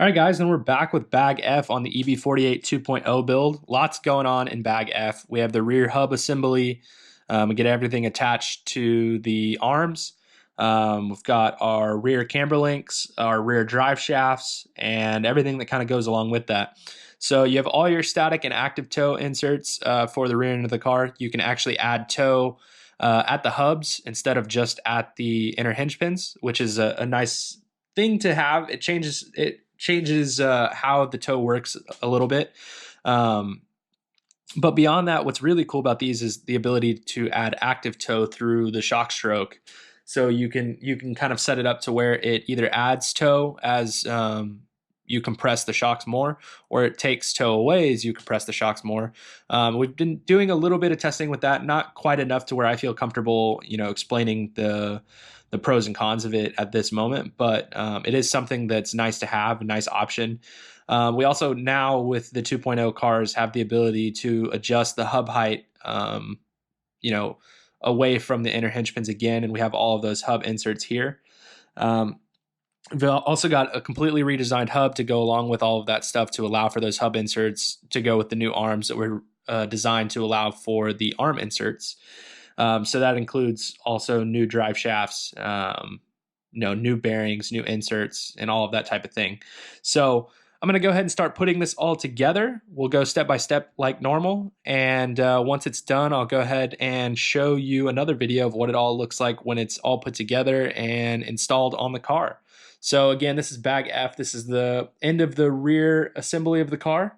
All right, guys, and we're back with Bag F on the EB48 2.0 build. Lots going on in Bag F. We have the rear hub assembly. We get everything attached to the arms. We've got our rear camber links, our rear drive shafts, and everything that kind of goes along with that. So you have all your static and active toe inserts for the rear end of the car. You can actually add toe at the hubs instead of just at the inner hinge pins, which is a nice thing to have. It changes how the toe works a little bit. But beyond that, what's really cool about these is the ability to add active toe through the shock stroke. So you can kind of set it up to where it either adds toe as you compress the shocks more, or it takes toe away as you compress the shocks more. We've been doing a little bit of testing with that, not quite enough to where I feel comfortable, explaining the pros and cons of it at this moment, but it is something that's nice to have, a nice option. We also now with the 2.0 cars have the ability to adjust the hub height, away from the inner hinge pins again, and we have all of those hub inserts here. We've also got a completely redesigned hub to go along with all of that stuff to allow for those hub inserts to go with the new arms that were designed to allow for the arm inserts. So that includes also new drive shafts, new bearings, new inserts, and all of that type of thing. So I'm going to go ahead and start putting this all together. We'll go step by step like normal. And once it's done, I'll go ahead and show you another video of what it all looks like when it's all put together and installed on the car. So again, this is Bag F. This is the end of the rear assembly of the car.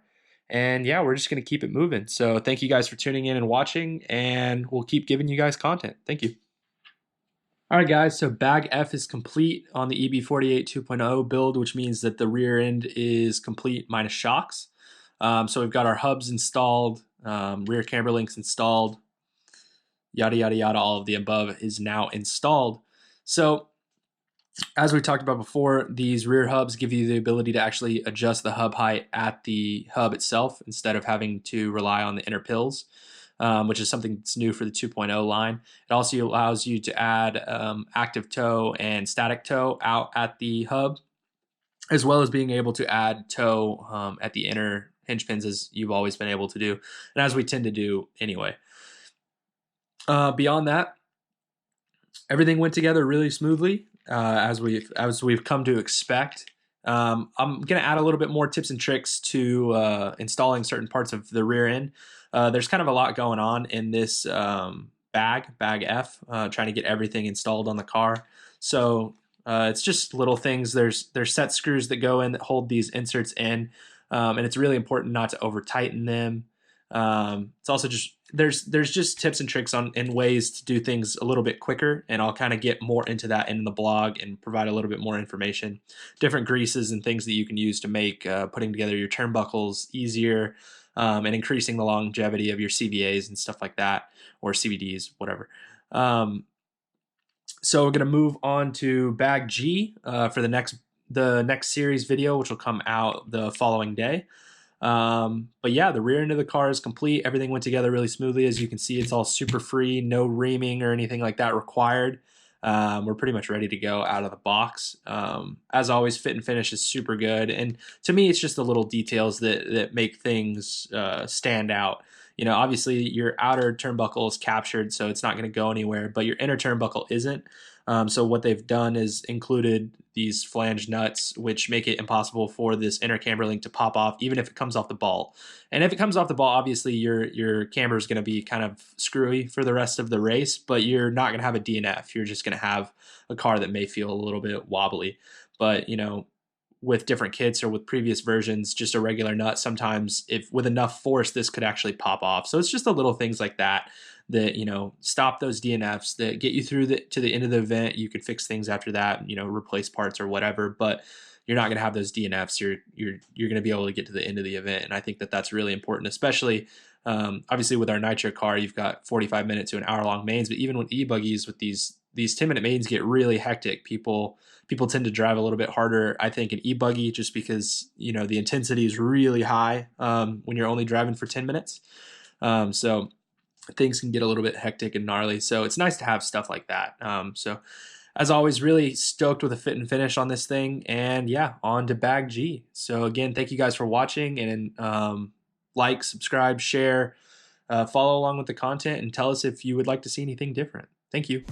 And yeah, we're just going to keep it moving. So thank you guys for tuning in and watching, and we'll keep giving you guys content. Thank you. All right, guys, so Bag F is complete on the EB48 2.0 build, which means that the rear end is complete minus shocks. So we've got our hubs installed, rear camber links installed, yada, yada, yada, all of the above is now installed. So as we talked about before, these rear hubs give you the ability to actually adjust the hub height at the hub itself instead of having to rely on the inner pills, which is something that's new for the 2.0 line. It also allows you to add active toe and static toe out at the hub, as well as being able to add toe at the inner hinge pins, as you've always been able to do, and as we tend to do anyway. Beyond that, everything went together really smoothly, as we've come to expect. I'm going to add a little bit more tips and tricks to installing certain parts of the rear end. There's kind of a lot going on in this Bag F, trying to get everything installed on the car. So it's just little things. There's set screws that go in that hold these inserts in, and it's really important not to over tighten them. It's also just there's just tips and tricks in ways to do things a little bit quicker, and I'll kind of get more into that in the blog and provide a little bit more information. Different greases and things that you can use to make putting together your turnbuckles easier, and increasing the longevity of your CVAs and stuff like that, or CVDs, whatever. So we're going to move on to Bag G for the next series video, which will come out the following day. But yeah, the rear end of the car is complete. Everything went together really smoothly. As you can see, it's all super free, no reaming or anything like that required. We're pretty much ready to go out of the box. As always, fit and finish is super good. And to me, it's just the little details that make things stand out. Obviously your outer turnbuckle is captured, so it's not going to go anywhere, but your inner turnbuckle isn't. So what they've done is included these flange nuts, which make it impossible for this inner camber link to pop off, even if it comes off the ball. And if it comes off the ball, obviously your camber is going to be kind of screwy for the rest of the race, but you're not going to have a DNF. You're just going to have a car that may feel a little bit wobbly. But, with different kits or with previous versions, just a regular nut, sometimes if with enough force, this could actually pop off. So it's just the little things like that stop those DNFs, that get you through to the end of the event. You could fix things after that, replace parts or whatever, but you're not going to have those DNFs. You're going to be able to get to the end of the event. And I think that that's really important, especially obviously with our nitro car, you've got 45 minute to an hour long mains, but even with e-buggies, with these 10-minute mains get really hectic. People tend to drive a little bit harder, I think, in e-buggy, just because the intensity is really high when you're only driving for 10 minutes. So things can get a little bit hectic and gnarly. So it's nice to have stuff like that. So As always, really stoked with the fit and finish on this thing. And yeah, on to bag G. So again, thank you guys for watching, and like, subscribe, share, follow along with the content, and tell us if you would like to see anything different. Thank you.